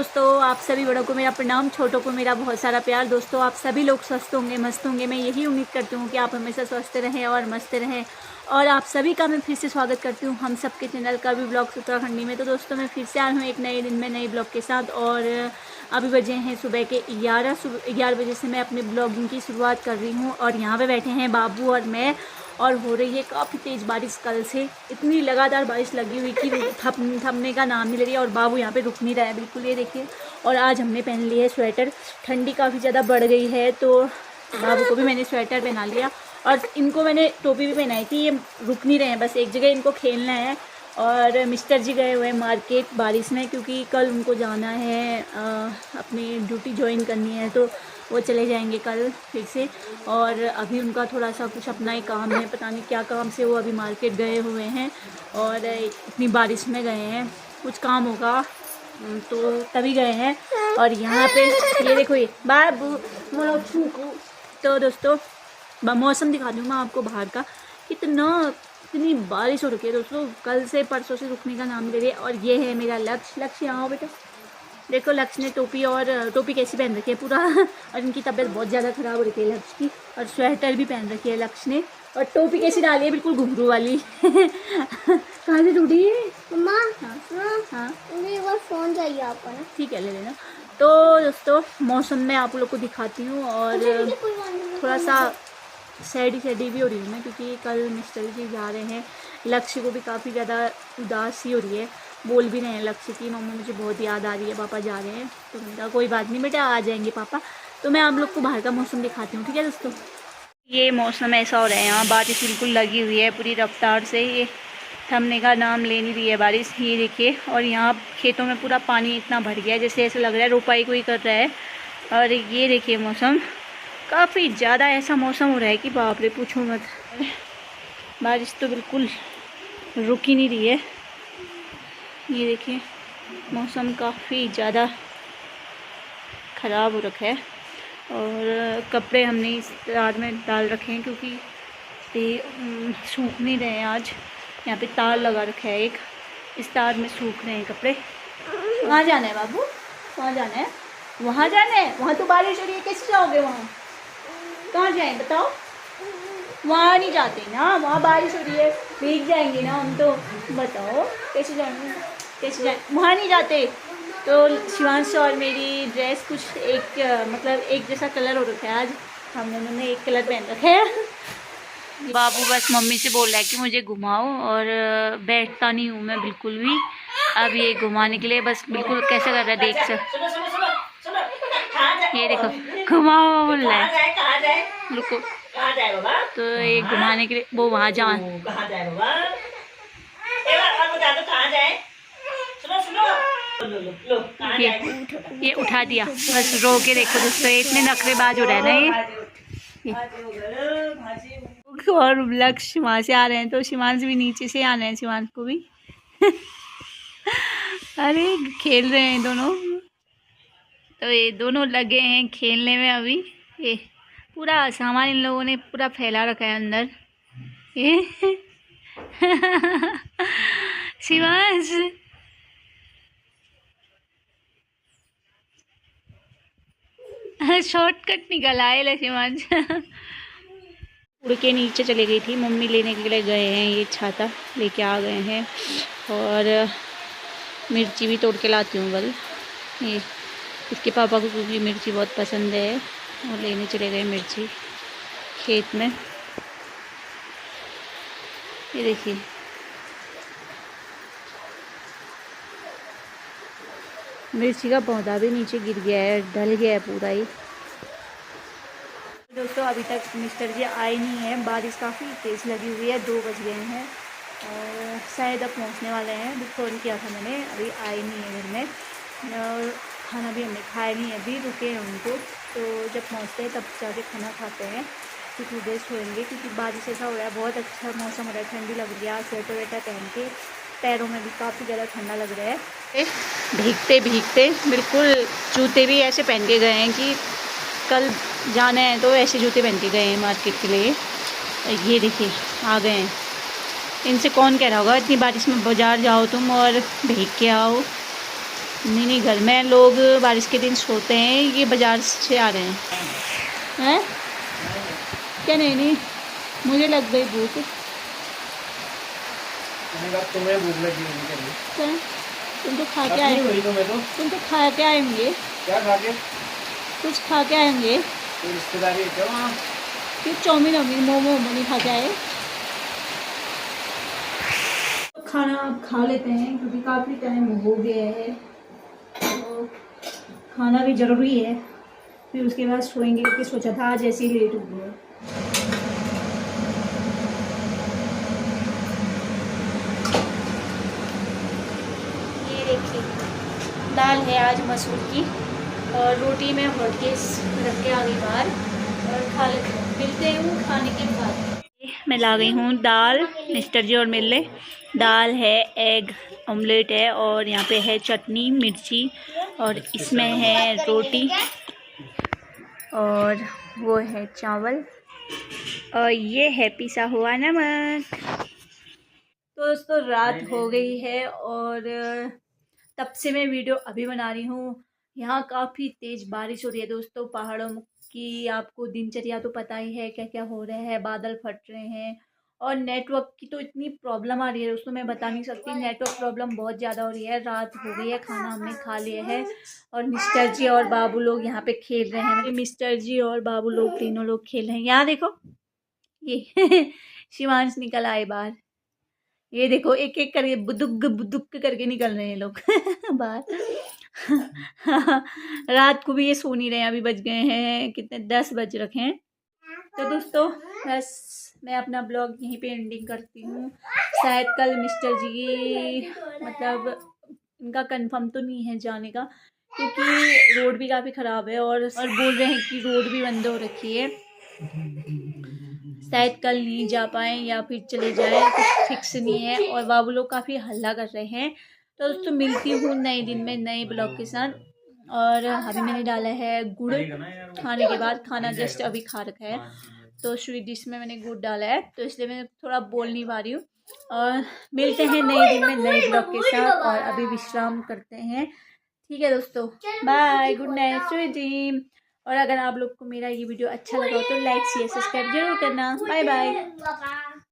दोस्तों, आप सभी बड़ों को मेरा प्रणाम, छोटों को मेरा बहुत सारा प्यार। दोस्तों, आप सभी लोग स्वस्थ होंगे, मस्त होंगे। मैं यही उम्मीद करती हूँ कि आप हमेशा स्वस्थ रहें और मस्त रहें। और आप सभी का मैं फिर से स्वागत करती हूँ हम सबके चैनल का भी ब्लॉग उत्तराखंडी में। तो दोस्तों, मैं फिर से आई हूँ एक नए दिन में नए ब्लॉग के साथ। और अभी बजे हैं सुबह के 11 बजे से मैं अपने ब्लॉगिंग की शुरुआत कर रही हूँ। और यहाँ पे बैठे हैं बाबू और मैं, और हो रही है काफ़ी तेज़ बारिश। कल से इतनी लगातार बारिश लगी हुई कि थमने का नाम नहीं ले रही है। और बाबू यहाँ पे रुक नहीं रहा है बिल्कुल, ये देखिए। और आज हमने पहन ली है स्वेटर, ठंडी काफ़ी ज़्यादा बढ़ गई है तो बाबू को भी मैंने स्वेटर पहना लिया। और इनको मैंने टोपी भी पहनाई थी, ये रुक नहीं रहे हैं, बस एक जगह इनको खेलना है। और मिस्टर जी गए हुए हैं मार्केट बारिश में, क्योंकि कल उनको जाना है अपनी ड्यूटी ज्वाइन करनी है, तो वो चले जाएंगे कल फिर से। और अभी उनका थोड़ा सा कुछ अपना ही काम है, पता नहीं क्या काम से वो अभी मार्केट गए हुए हैं। और इतनी बारिश में गए हैं, कुछ काम होगा तो तभी गए हैं। और यहाँ पे ये देखो, ये बाबू तो दोस्तों मौसम दिखा दूँ मैं आपको बाहर का। इतनी बारिश हो रखी है दोस्तों, कल से परसों से रुकने का नाम ले रही है। और ये है मेरा लक्ष्य यहाँ बेटा, देखो लक्ष्य ने टोपी कैसी पहन रखी है पूरा और इनकी तबीयत बहुत ज़्यादा ख़राब हो रही है लक्ष्य की। और स्वेटर भी पहन रखी है लक्ष्य ने, और टोपी कैसी डाली है बिल्कुल घुंघरू वाली कहाँ से टूटी है मम्मा? हाँ मुझे वो फ़ोन चाहिए आपको ना, ठीक है ले लेना। तो दोस्तों, मौसम में आप लोग को दिखाती हूँ। और थोड़ा सा सैडी भी हो रही हूँ मैं, क्योंकि कल मिस्टर जी जा रहे हैं। लक्ष्य को भी काफ़ी ज़्यादा उदासी हो रही है, बोल भी रहे हैं लक्ष्य की मम्मा मुझे बहुत याद आ रही है, पापा जा रहे हैं। तो मैंने कहा कोई बात नहीं बेटा, आ जाएंगे पापा। तो मैं आप लोग को बाहर का मौसम दिखाती हूँ, ठीक है दोस्तों। ये मौसम ऐसा हो रहा है, यहाँ बारिश बिल्कुल लगी हुई है पूरी रफ्तार से, ये थमने का नाम ले नहीं रही है बारिश, ये देखिए। और यहाँ खेतों में पूरा पानी इतना भर गया है, जैसे ऐसा लग रहा है रोपाई कोई कर रहा है। और ये देखिए मौसम काफ़ी ज़्यादा ऐसा मौसम हो रहा है कि बाप रे पूछो मत। बारिश तो बिल्कुल रुक ही नहीं रही है, ये देखिए मौसम काफ़ी ज़्यादा ख़राब हो रखा है। और कपड़े हमने इस तार में डाल रखे हैं, क्योंकि ये सूख नहीं रहे हैं आज। यहाँ पे तार लगा रखा है एक, इस तार में सूख रहे हैं कपड़े। वहाँ जाना है बाबू, वहाँ जाना है, वहाँ जाना है। वहाँ तो बारिश हो रही है, कैसे जाओगे वहाँ? कहाँ जाएं बताओ? वहाँ नहीं जाते ना, वहाँ बारिश हो रही है, भीग जाएंगे ना हम तो। बताओ कैसे जाएंगे, कैसे जाए? वहाँ नहीं जाते। तो शिवांश और मेरी ड्रेस कुछ एक मतलब एक जैसा कलर हो रखा है, आज हम दोनों ने एक कलर पहन रखा है। बाबू बस मम्मी से बोल रहा है कि मुझे घुमाओ, और बैठता नहीं हूँ मैं बिल्कुल भी। अब ये घुमाने के लिए बस बिल्कुल कैसे कर रहा है, देख सक ये देखो घुमाओ बोल रहा है, रुको। तो ये घुमाने के लिए वो वहाँ जाए, ये उठा दिया बस, रो के देखो दोस्तों, इतने नखरेबाज हो रहे हैं ना ये। और लक्ष्य वहाँ से आ रहे हैं, तो शिवांश भी नीचे से आ रहे हैं, शिवांश को भी अरे खेल रहे हैं दोनों, तो ये दोनों लगे हैं खेलने में अभी। ये पूरा सामान इन लोगों ने पूरा फैला रखा है अंदर ये शिवांश शॉर्टकट निकल आए शिवांश उड़ के नीचे चले गई थी, मम्मी लेने के लिए गए हैं, ये छाता लेके आ गए हैं। और मिर्ची भी तोड़ के लाती हूँ कल, ये इसके पापा को क्योंकि मिर्ची बहुत पसंद है, और लेने चले गए मिर्ची खेत में। ये देखिए मिर्ची का पौधा भी नीचे गिर गया है, ढल गया है पूरा ही। दोस्तों, अभी तक मिस्टर जी आए नहीं हैं, बारिश काफ़ी तेज़ लगी हुई है, 2 बज गए हैं और शायद अब पहुंचने वाले हैं। अभी फ़ोन किया था मैंने, अभी आए नहीं है घर में। और खाना भी हमने खाया नहीं है, अभी रुके हैं उनको, तो जब पहुंचते हैं तब जाके खाना खाते हैं, कुछ देर सोएंगे, क्योंकि बारिश ऐसा हो रहा है, बहुत अच्छा मौसम हो रहा है, ठंडी लग रही है। स्वेटर वेटर पहन के पैरों में भी काफ़ी ज़्यादा ठंडा लग रहा है। भीगते भीगते बिल्कुल जूते भी ऐसे पहन के गए हैं कि कल जाना है, तो ऐसे जूते पहन के गए हैं मार्केट के लिए। ये देखिए आ गए हैं, इनसे कौन कह रहा होगा इतनी बारिश में बाज़ार जाओ तुम और भीग के आओ। नहीं नहीं, घर में लोग बारिश के दिन सोते हैं, ये बाजार से आ रहे हैं। हैं क्या? नहीं नहीं, मुझे लग गई भूख। तुम्हें भूख लगी होगी। तुम तो खा के आए, तुम तो खा के आएंगे। क्या खा के? कुछ खा के आएंगे। रिश्तेदारी है वहाँ? फिर चाउमीन वाउमीन मोमो नहीं खा के आए। खाना आप खा लेते हैं क्योंकि काफ़ी टाइम हो गया है, तो खाना भी ज़रूरी है। फिर उसके बाद सोएंगे क्योंकि सोचा था आज ऐसे ही लेट हो गया। ये देखिए, दाल है आज मसूर की, और रोटी में भर के रख के आ गई बाहर, और खा लेते हैं। मिलते हैं खाने के बाद। मैं ला गई हूँ दाल, मिस्टर जी और मिल ले। दाल है, एग ऑमलेट है, और यहाँ पे है चटनी मिर्ची, और इसमें है रोटी, और वो है चावल, और ये है पिसा हुआ नमक। तो दोस्तों रात हो गई है, और तब से मैं वीडियो अभी बना रही हूँ। यहाँ काफ़ी तेज़ बारिश हो रही है दोस्तों, पहाड़ों की आपको दिनचर्या तो पता ही है क्या क्या हो रहा है, बादल फट रहे हैं, और नेटवर्क की तो इतनी प्रॉब्लम आ रही है दोस्तों, मैं बता नहीं सकती। नेटवर्क प्रॉब्लम बहुत ज़्यादा हो रही है। रात हो गई है, खाना हमने खा लिया है, और मिस्टर जी और बाबू लोग यहाँ पे खेल रहे हैं। मिस्टर जी और बाबू लोग तीनों लोग खेल रहे हैं। यहाँ देखो, ये शिवांश निकल आए बाहर। ये देखो एक एक करके बुदुक बुदुक करके निकल रहे हैं लोग बाहर। रात को भी ये सो नहीं रहे हैं। अभी बज गए हैं कितने, 10 बज रखे हैं। तो दोस्तों बस मैं अपना ब्लॉग यहीं पे एंडिंग करती हूँ। शायद कल मिस्टर जी मतलब इनका कंफर्म तो नहीं है जाने का, क्योंकि रोड भी काफ़ी ख़राब है, और बोल रहे हैं कि रोड भी बंद हो रखी है। शायद कल नहीं जा पाए या फिर चले जाएं, कुछ फिक्स नहीं है। और बाबू लोग काफ़ी हल्ला कर रहे हैं। तो दोस्तों मिलती हूँ नए दिन में नए ब्लॉग के साथ। और अभी मैंने डाला है गुड़ खाने के बाद, खाना जस्ट अभी खा रखा है, तो स्वीट डिश में मैंने गुड़ डाला है, तो इसलिए मैं थोड़ा बोल नहीं पा रही हूँ। और मिलते हैं नए दिन में नए ब्लॉग के साथ, और अभी विश्राम करते हैं। ठीक है दोस्तों, bye, good night, sweet dream. और अगर आप लोग को मेरा ये वीडियो अच्छा लगा हो तो लाइक शेयर सब्सक्राइब जरूर करना। Bye bye.